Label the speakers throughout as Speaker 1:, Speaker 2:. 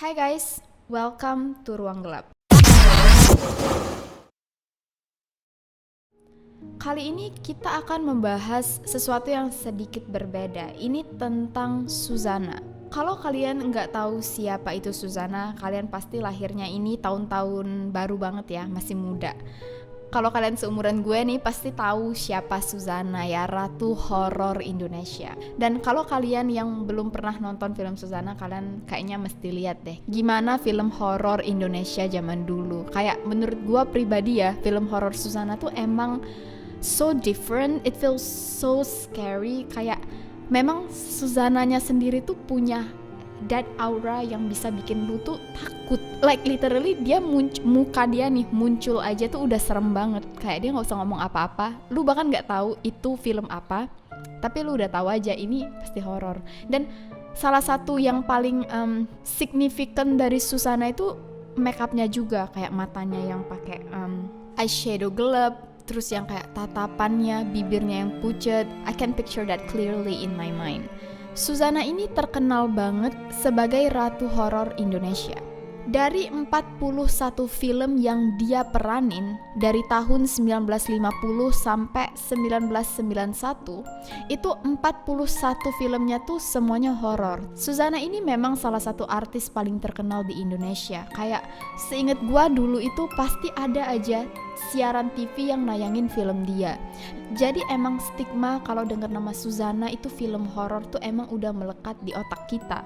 Speaker 1: Hai guys, welcome to Ruang Gelap. Kali ini kita akan membahas sesuatu yang sedikit berbeda. Ini tentang Suzanna. Kalau kalian nggak tahu siapa itu Suzanna, kalian pasti lahirnya ini tahun-tahun baru banget ya, masih muda. Kalau kalian seumuran gue nih pasti tahu siapa Suzanna ya, ratu horor Indonesia. Dan kalau kalian yang belum pernah nonton film Suzanna, kalian kayaknya mesti lihat deh gimana film horor Indonesia zaman dulu. Kayak menurut gue pribadi ya, film horor Suzanna tuh emang so different, it feels so scary. Kayak memang Suzananya sendiri tuh punya that aura yang bisa bikin lu tuh takut. Like literally dia muka dia nih muncul aja tuh udah serem banget. Kayak dia nggak usah ngomong apa-apa, lu bahkan nggak tahu itu film apa, tapi lu udah tahu aja ini pasti horor. Dan salah satu yang paling signifikan dari Suzanna itu make upnya juga, kayak matanya yang pakai eyeshadow gelap, terus yang kayak tatapannya, bibirnya yang pucat. I can picture that clearly in my mind. Suzanna ini terkenal banget sebagai ratu horor Indonesia. Dari 41 film yang dia peranin dari tahun 1950 sampai 1991, itu 41 filmnya tuh semuanya horor. Suzanna ini memang salah satu artis paling terkenal di Indonesia. Kayak seinget gua dulu itu pasti ada aja siaran TV yang nayangin film dia. Jadi emang stigma kalau denger nama Suzanna itu film horor tuh emang udah melekat di otak kita.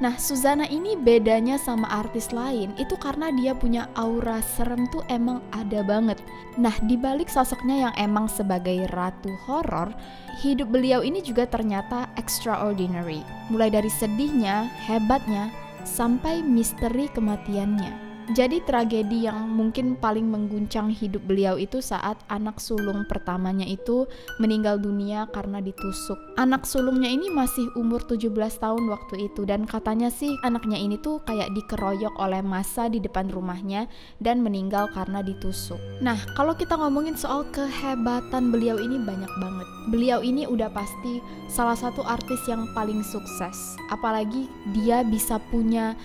Speaker 1: Nah, Suzanna ini bedanya sama artis lain itu karena dia punya aura serem tuh emang ada banget. Nah, dibalik sosoknya yang emang sebagai ratu horor, hidup beliau ini juga ternyata extraordinary. Mulai dari sedihnya, hebatnya, sampai misteri kematiannya. Jadi tragedi yang mungkin paling mengguncang hidup beliau itu saat anak sulung pertamanya itu meninggal dunia karena ditusuk. Anak sulungnya ini masih umur 17 tahun waktu itu, dan katanya sih anaknya ini tuh kayak dikeroyok oleh massa di depan rumahnya dan meninggal karena ditusuk. Nah, kalau kita ngomongin soal kehebatan beliau ini banyak banget. Beliau ini udah pasti salah satu artis yang paling sukses. Apalagi dia bisa punya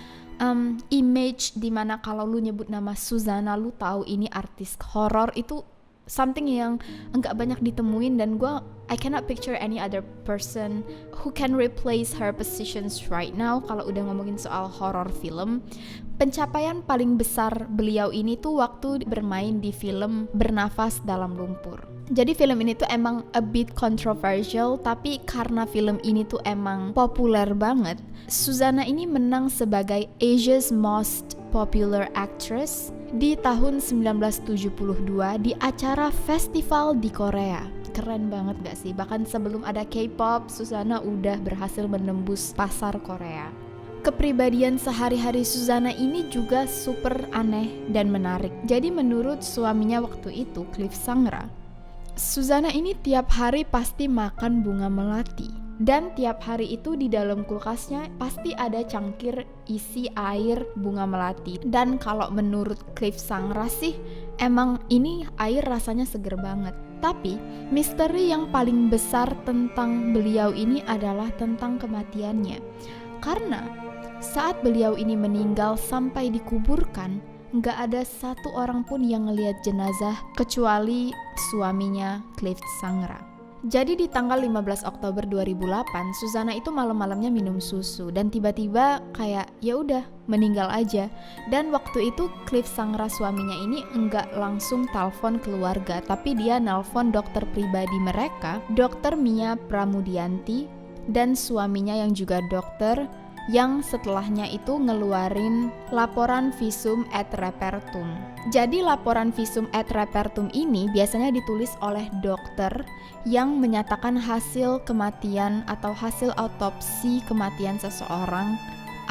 Speaker 1: image dimana kalau lu nyebut nama Suzanna lu tahu ini artis horor, itu something yang enggak banyak ditemuin. Dan I cannot picture any other person who can replace her positions right now kalau udah ngomongin soal horror film. Pencapaian paling besar beliau ini tuh waktu bermain di film Bernafas Dalam Lumpur. Jadi film ini tuh emang a bit controversial, tapi karena film ini tuh emang populer banget, Suzanna ini menang sebagai Asia's Most Popular Actress di tahun 1972 di acara festival di Korea. Keren banget gak sih? Bahkan sebelum ada K-pop, Suzanna udah berhasil menembus pasar Korea. Kepribadian sehari-hari Suzanna ini juga super aneh dan menarik. Jadi menurut suaminya waktu itu, Cliff Sangra, Suzanna ini tiap hari pasti makan bunga melati. Dan tiap hari itu di dalam kulkasnya pasti ada cangkir isi air bunga melati. Dan kalau menurut Cliff Sangra sih, emang ini air rasanya seger banget. Tapi misteri yang paling besar tentang beliau ini adalah tentang kematiannya. Karena saat beliau ini meninggal sampai dikuburkan, nggak ada satu orang pun yang ngelihat jenazah kecuali suaminya Cliff Sangra. Jadi di tanggal 15 Oktober 2008, Suzanna itu malam-malamnya minum susu dan tiba-tiba kayak ya udah meninggal aja. Dan waktu itu Cliff Sangra suaminya ini enggak langsung telepon keluarga, tapi dia nelpon dokter pribadi mereka, Dr. Mia Pramudianti, dan suaminya yang juga dokter, yang setelahnya itu ngeluarin laporan visum et repertum. Jadi laporan visum et repertum ini biasanya ditulis oleh dokter yang menyatakan hasil kematian atau hasil autopsi kematian seseorang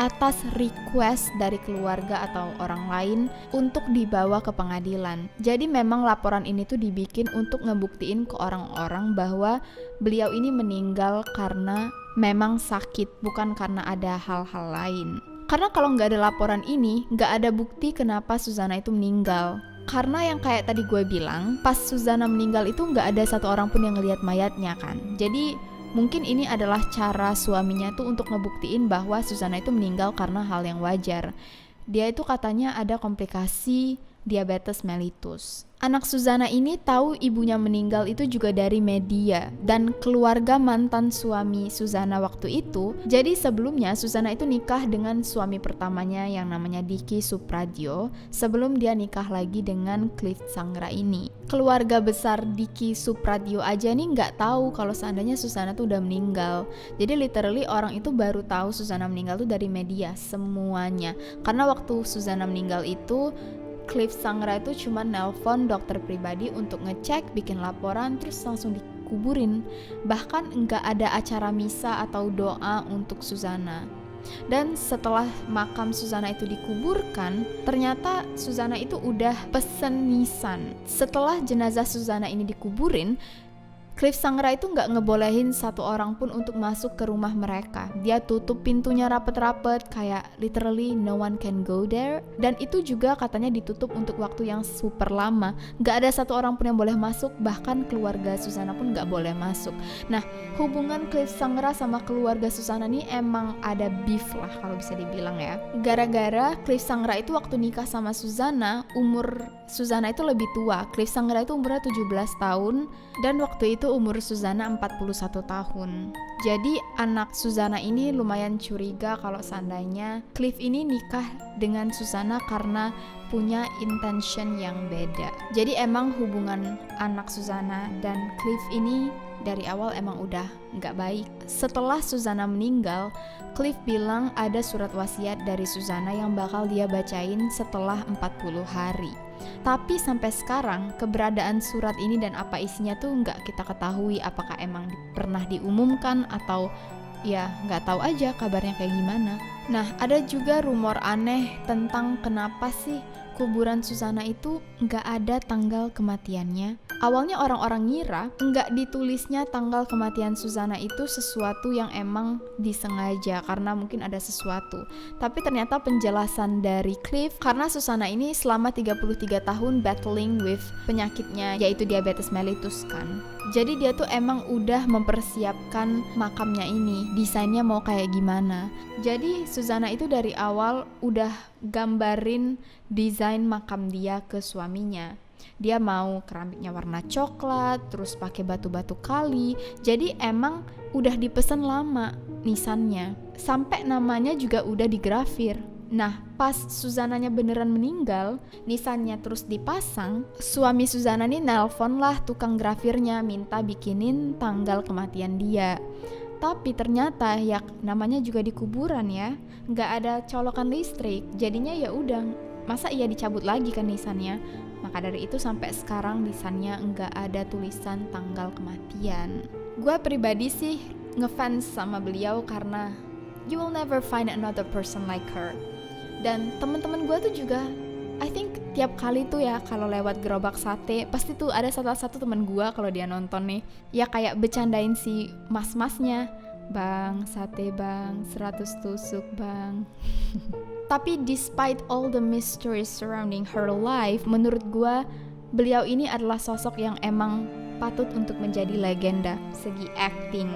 Speaker 1: atas request dari keluarga atau orang lain untuk dibawa ke pengadilan. Jadi memang laporan ini tuh dibikin untuk ngebuktiin ke orang-orang bahwa beliau ini meninggal karena memang sakit, bukan karena ada hal-hal lain. Karena kalau nggak ada laporan ini, nggak ada bukti kenapa Suzanna itu meninggal. Karena yang kayak tadi gue bilang, pas Suzanna meninggal itu nggak ada satu orang pun yang ngelihat mayatnya kan. Jadi Mungkin ini adalah cara suaminya tuh untuk ngebuktiin bahwa Susanna itu meninggal karena hal yang wajar. Dia itu katanya ada komplikasi diabetes mellitus. Anak Susanna ini tahu ibunya meninggal itu juga dari media dan keluarga mantan suami Susanna waktu itu. Jadi sebelumnya Susanna itu nikah dengan suami pertamanya yang namanya Diki Supradyo sebelum dia nikah lagi dengan Cliff Sangra ini. Keluarga besar Diki Supradyo aja nih nggak tahu kalau seandainya Susanna tuh udah meninggal. Jadi literally orang itu baru tahu Susanna meninggal tuh dari media semuanya. Karena waktu Susanna meninggal itu Cliff Sangra itu cuma nelpon dokter pribadi untuk ngecek, bikin laporan, terus langsung dikuburin. Bahkan nggak ada acara misa atau doa untuk Susanna. Dan setelah makam Susanna itu dikuburkan, ternyata Susanna itu udah pesen nisan. Setelah jenazah Susanna ini dikuburin, Cliff Sangra itu nggak ngebolehin satu orang pun untuk masuk ke rumah mereka. Dia tutup pintunya rapet-rapet, kayak literally no one can go there. Dan itu juga katanya ditutup untuk waktu yang super lama. Nggak ada satu orang pun yang boleh masuk, bahkan keluarga Susanna pun nggak boleh masuk. Nah, hubungan Cliff Sangra sama keluarga Susanna ini emang ada beef lah kalau bisa dibilang ya. Gara-gara Cliff Sangra itu waktu nikah sama Susanna, umur Susanna itu lebih tua. Cliff Sangra itu umurnya 17 tahun dan waktu itu umur Susanna 41 tahun. Jadi anak Susanna ini lumayan curiga kalau seandainya Cliff ini nikah dengan Susanna karena punya intention yang beda. Jadi emang hubungan anak Susanna dan Cliff ini dari awal emang udah nggak baik. Setelah Susanna meninggal, Cliff bilang ada surat wasiat dari Susanna yang bakal dia bacain setelah 40 hari. Tapi sampai sekarang keberadaan surat ini dan apa isinya tuh nggak kita ketahui, apakah emang pernah diumumkan atau ya nggak tahu aja kabarnya kayak gimana. Nah, ada juga rumor aneh tentang kenapa sih kuburan Susanna itu nggak ada tanggal kematiannya. Awalnya orang-orang ngira nggak ditulisnya tanggal kematian Susanna itu sesuatu yang emang disengaja karena mungkin ada sesuatu. Tapi ternyata penjelasan dari Cliff, karena Susanna ini selama 33 tahun battling with penyakitnya yaitu diabetes mellitus kan. Jadi dia tuh emang udah mempersiapkan makamnya ini, desainnya mau kayak gimana. Jadi Susanna itu dari awal udah gambarin desain makam dia ke suaminya. Dia mau keramiknya warna coklat, terus pakai batu-batu kali. Jadi emang udah dipesen lama nisannya. Sampai namanya juga udah digrafir. Nah, pas Susananya beneran meninggal, nisannya terus dipasang, suami Susanna nih nelpon lah tukang grafirnya minta bikinin tanggal kematian dia. Tapi ternyata ya namanya juga di kuburan ya, nggak ada colokan listrik. Jadinya ya udah, masa iya dicabut lagi kan nisannya. Maka dari itu sampai sekarang nisannya nggak ada tulisan tanggal kematian. Gue pribadi sih ngefans sama beliau karena you will never find another person like her. Dan teman-teman gue tuh juga, I think tiap kali tuh ya kalau lewat gerobak sate pasti tuh ada salah satu teman gue kalau dia nonton nih, ya kayak bercandain si mas-masnya, bang sate bang 100 tusuk bang. Tapi despite all the mysteries surrounding her life, menurut gue beliau ini adalah sosok yang emang patut untuk menjadi legenda segi acting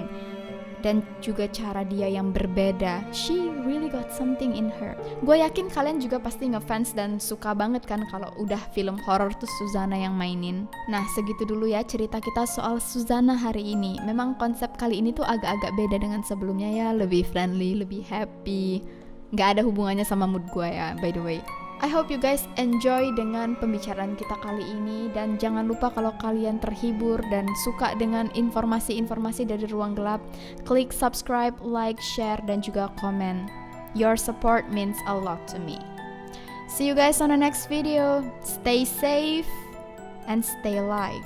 Speaker 1: dan juga cara dia yang berbeda. She really got something in her. Gue yakin kalian juga pasti ngefans dan suka banget kan kalau udah film horor tuh Susanna yang mainin. Nah, segitu dulu ya cerita kita soal Susanna hari ini. Memang konsep kali ini tuh agak-agak beda dengan sebelumnya ya, lebih friendly, lebih happy. Gak ada hubungannya sama mood gue ya, by the way. I hope you guys enjoy dengan pembicaraan kita kali ini. Dan jangan lupa kalau kalian terhibur dan suka dengan informasi-informasi dari Ruang Gelap, klik subscribe, like, share, dan juga komen. Your support means a lot to me. See you guys on the next video. Stay safe and stay alive.